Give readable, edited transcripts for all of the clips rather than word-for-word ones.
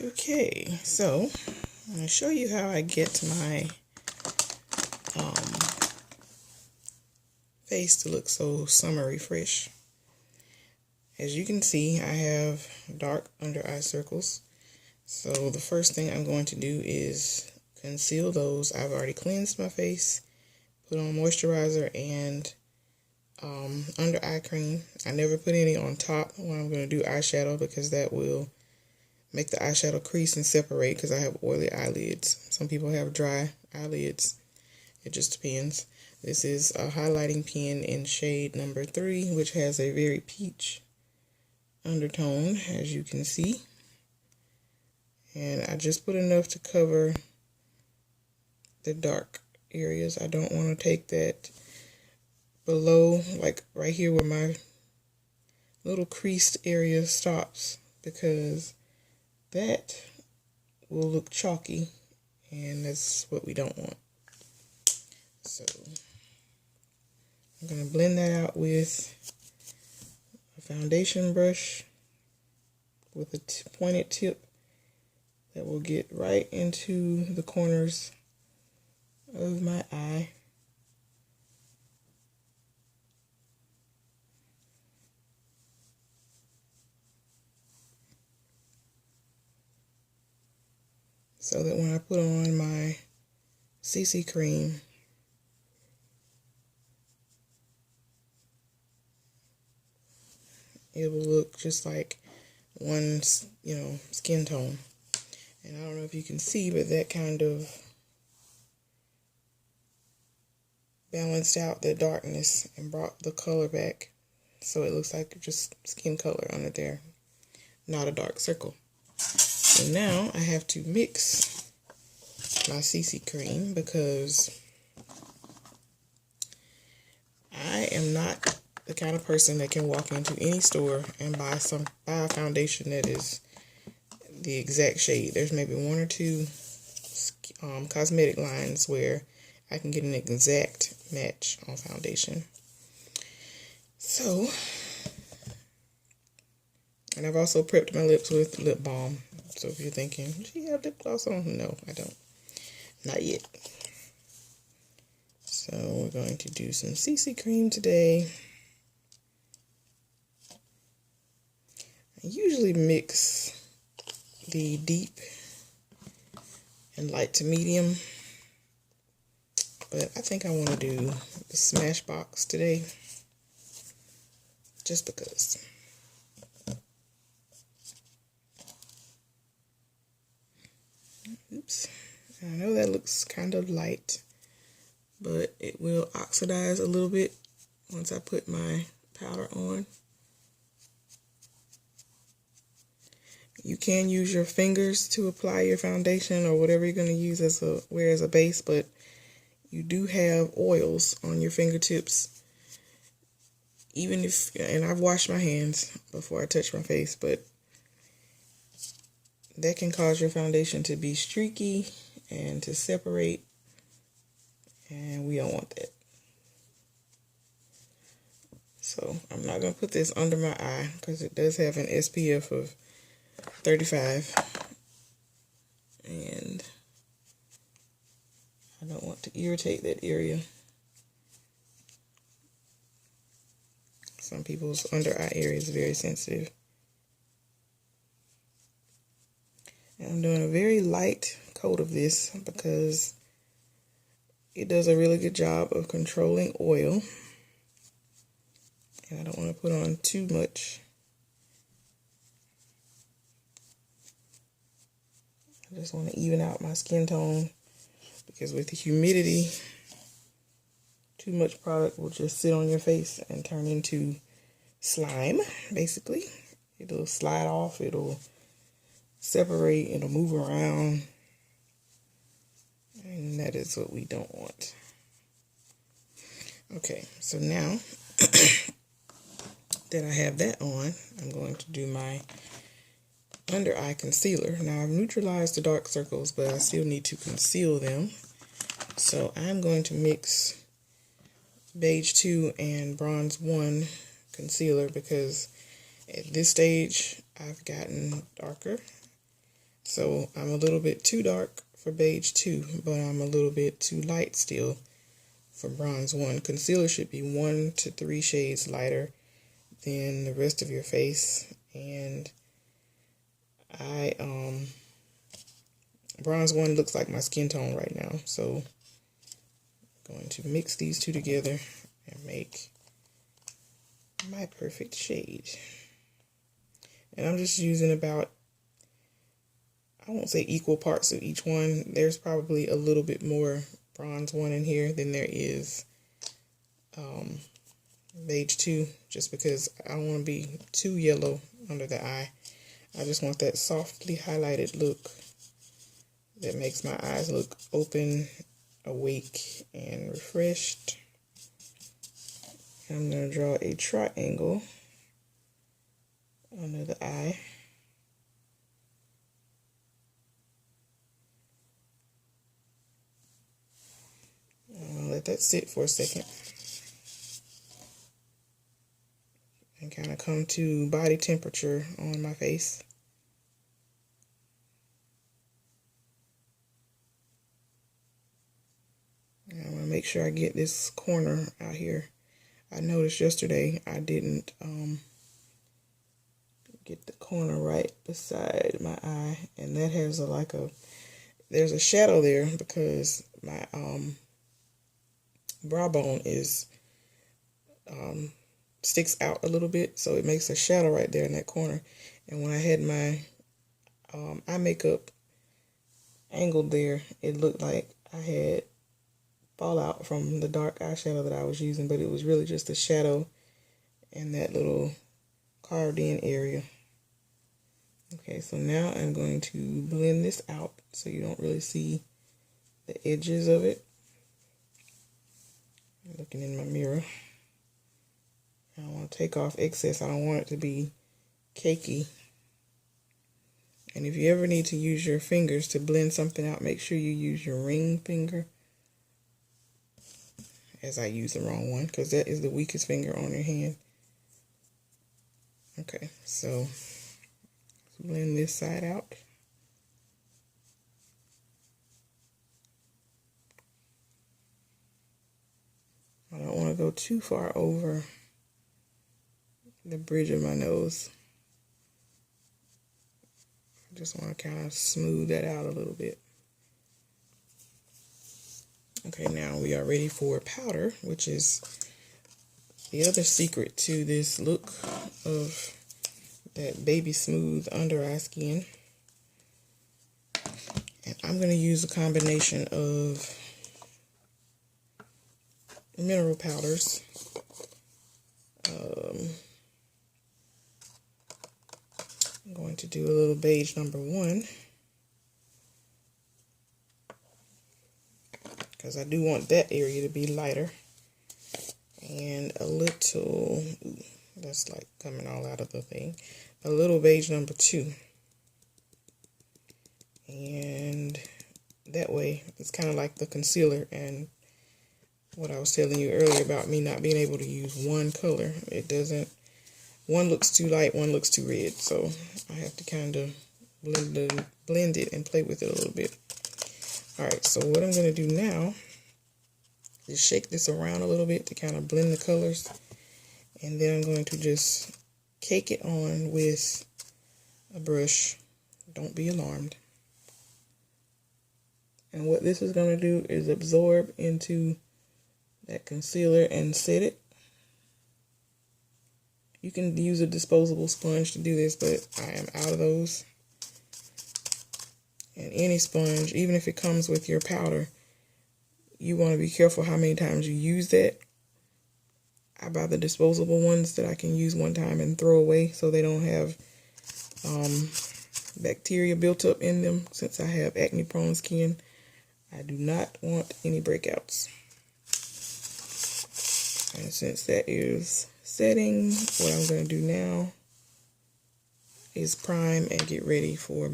Okay, so I'm going to show you how I get my face to look so summery fresh. As you can see, I have dark under eye circles. So the first thing I'm going to do is conceal those. I've already cleansed my face, put on moisturizer and under eye cream. I never put any on top when I'm going to do eyeshadow because that will make the eyeshadow crease and separate because I have oily eyelids. Some people have dry eyelids. It just depends. This is a highlighting pen in shade number 3, which has a very peach undertone, as you can see. And I just put enough to cover the dark areas. I don't want to take that below, like right here where my little creased area stops, because that will look chalky, and that's what we don't want. So I'm going to blend that out with a foundation brush with a pointed tip that will get right into the corners of my eye. So that when I put on my CC cream, it will look just like one, skin tone. And I don't know if you can see, but that kind of balanced out the darkness and brought the color back. So it looks like just skin color under there, not a dark circle. So now I have to mix my CC cream because I am not the kind of person that can walk into any store and buy a foundation that is the exact shade. There's maybe one or two cosmetic lines where I can get an exact match on foundation. So, and I've also prepped my lips with lip balm. So if you're thinking, does she have lip gloss on? No, I don't. Not yet. So we're going to do some CC cream today. I usually mix the deep and light to medium, but I think I want to do the Smashbox today, just because. Oops, I know that looks kind of light, but it will oxidize a little bit once I put my powder on. You can use your fingers to apply your foundation or whatever you're going to use as a base, but you do have oils on your fingertips. Even if, and I've washed my hands before I touch my face, but that can cause your foundation to be streaky and to separate, and we don't want that. So I'm not going to put this under my eye because it does have an SPF of 35, and I don't want to irritate that area. Some people's under eye area is very sensitive. And I'm doing a very light coat of this because it does a really good job of controlling oil, and I don't want to put on too much. I just want to even out my skin tone because with the humidity, too much product will just sit on your face and turn into slime, basically. It'll slide off, it'll separate, it'll move around, and that is what we don't want. Okay, so now that I have that on, I'm going to do my under eye concealer. Now I've neutralized the dark circles, but I still need to conceal them. So I'm going to mix Beige 2 and Bronze 1 concealer because at this stage I've gotten darker. So I'm a little bit too dark for Beige 2, but I'm a little bit too light still for Bronze 1. Concealer should be 1 to 3 shades lighter than the rest of your face. And Bronze 1 looks like my skin tone right now. So I'm going to mix these two together and make my perfect shade. And I'm just using about, I won't say equal parts of each one. There's probably a little bit more Bronze 1 in here than there is Beige 2, just because I don't want to be too yellow under the eye. I just want that softly highlighted look that makes my eyes look open, awake, and refreshed. I'm going to draw a triangle under the eye. I'll let that sit for a second and kind of come to body temperature on my face. And I'm going to make sure I get this corner out here. I noticed yesterday I didn't get the corner right beside my eye, and that has there's a shadow there because my brow bone is sticks out a little bit, so it makes a shadow right there in that corner. And when I had my eye makeup angled there, it looked like I had fallout from the dark eyeshadow that I was using, but it was really just a shadow in that little carved in area. Okay, so now I'm going to blend this out so you don't really see the edges of it. I'm looking in my mirror. I want to take off excess. I don't want it to be cakey. And if you ever need to use your fingers to blend something out, make sure you use your ring finger, as I use the wrong one, because that is the weakest finger on your hand. Okay, so let's blend this side out. I don't want to go too far over the bridge of my nose. I just want to kind of smooth that out a little bit. Okay, now we are ready for powder, which is the other secret to this look of that baby smooth under eye skin. And I'm going to use a combination of mineral powders. I'm going to do a little Beige number 1. Because I do want that area to be lighter. And a little, that's like coming all out of the thing, a little Beige number 2. And that way, it's kind of like the concealer and what I was telling you earlier about me not being able to use one color. It doesn't, one looks too light, one looks too red. So I have to kind of blend it and play with it a little bit. Alright, so what I'm going to do now is shake this around a little bit to kind of blend the colors. And then I'm going to just cake it on with a brush. Don't be alarmed. And what this is going to do is absorb into that concealer and set it. You can use a disposable sponge to do this, but I am out of those. And any sponge, even if it comes with your powder, you want to be careful how many times you use that. I buy the disposable ones that I can use one time and throw away so they don't have bacteria built up in them. Since I have acne prone skin, I do not want any breakouts. And since that is setting, what I'm going to do now is prime and get ready for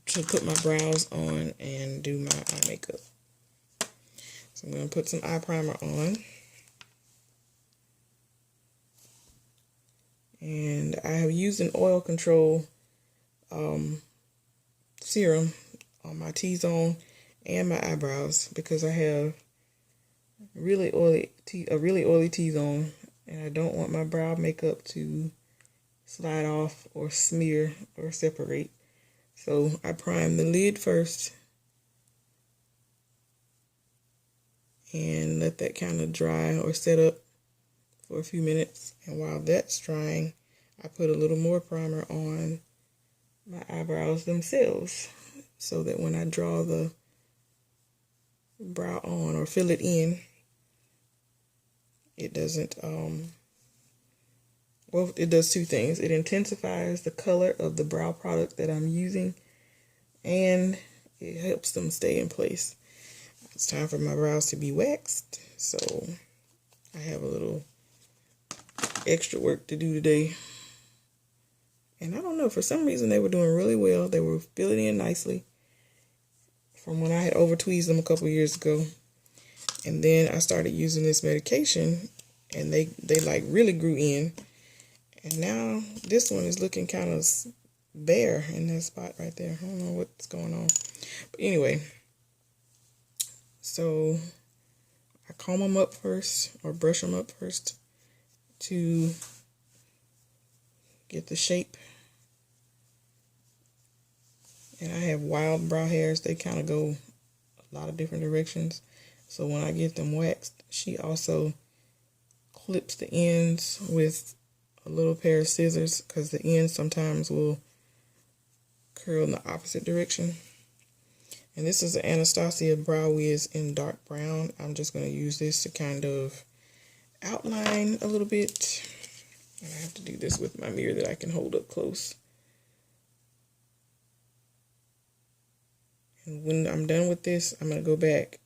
to put my brows on and do my eye makeup. So I'm going to put some eye primer on. And I have used an oil control serum on my T-zone and my eyebrows because I have a really oily T-zone, and I don't want my brow makeup to slide off or smear or separate. So I prime the lid first and let that kind of dry or set up for a few minutes. And while that's drying, I put a little more primer on my eyebrows themselves so that when I draw the brow on or fill it in, it doesn't, well, it does two things. It intensifies the color of the brow product that I'm using, and it helps them stay in place. It's time for my brows to be waxed, so I have a little extra work to do today. And I don't know, for some reason they were doing really well. They were filling in nicely from when I had over tweezed them a couple years ago. And then I started using this medication, and they like really grew in. And now this one is looking kind of bare in that spot right there. I don't know what's going on. But anyway, so I comb them up first, or brush them up first to get the shape. And I have wild brow hairs. They kind of go a lot of different directions. So when I get them waxed, she also clips the ends with a little pair of scissors, because the ends sometimes will curl in the opposite direction. And this is the Anastasia Brow Wiz in dark brown. I'm just going to use this to kind of outline a little bit. And I have to do this with my mirror that I can hold up close. And when I'm done with this, I'm going to go back,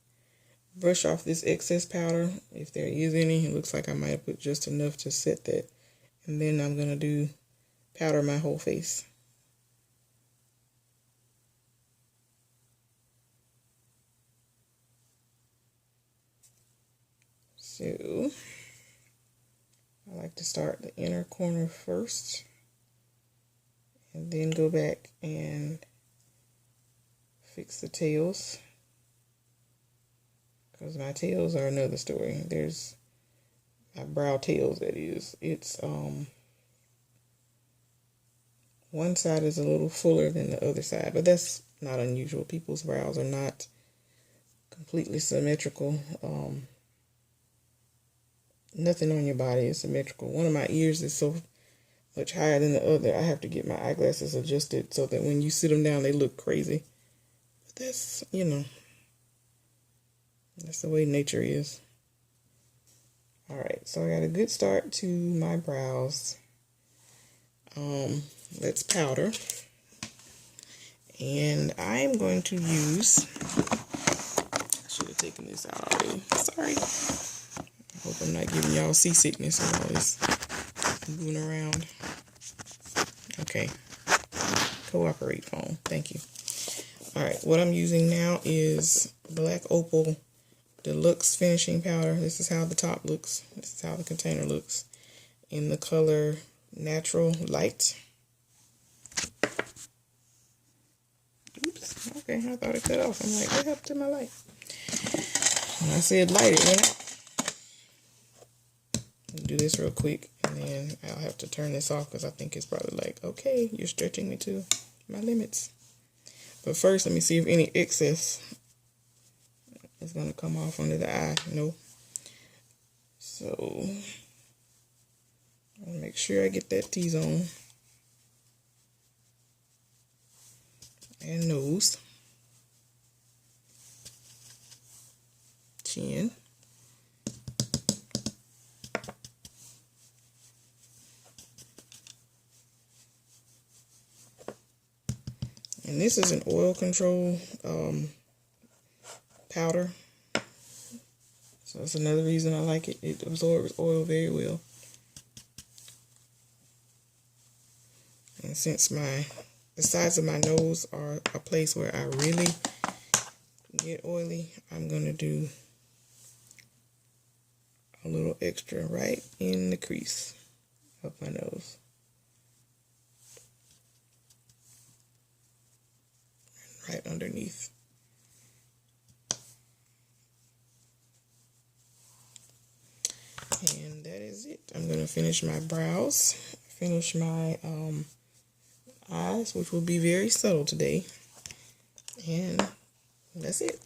brush off this excess powder. If there is any, it looks like I might have put just enough to set that. And then I'm going to powder my whole face. So I like to start the inner corner first, and then go back and fix the tails, because my tails are another story. There's my brow tails, that is. It's one side is a little fuller than the other side, but that's not unusual. People's brows are not completely symmetrical. Nothing on your body is symmetrical. One of my ears is so much higher than the other, I have to get my eyeglasses adjusted so that when you sit them down, they look crazy. But that's, you know, that's the way nature is. Alright, so I got a good start to my brows. Let's powder. And I'm going to use, I should have taken this out already. Sorry. I hope I'm not giving y'all seasickness and all this moving around. Okay. Cooperate, phone. Thank you. Alright, what I'm using now is black Opal Deluxe finishing powder. This is how the top looks. This is how the container looks in the color Natural Light. Oops. Okay, I thought it cut off. I'm like, what happened to my light? When I said light, it went out. I'll do this real quick, and then I'll have to turn this off because I think it's probably like, okay, you're stretching me to my limits. But first, let me see if any excess is going to come off under the eye. No. So I'll make sure I get that T-zone and nose, chin, and this is an oil control powder, so that's another reason I like it. It absorbs oil very well. And since the sides of my nose are a place where I really get oily, I'm going to do a little extra right in the crease of my nose. underneath. And that is it. I'm going to finish my brows, finish my eyes, which will be very subtle today. And that's it.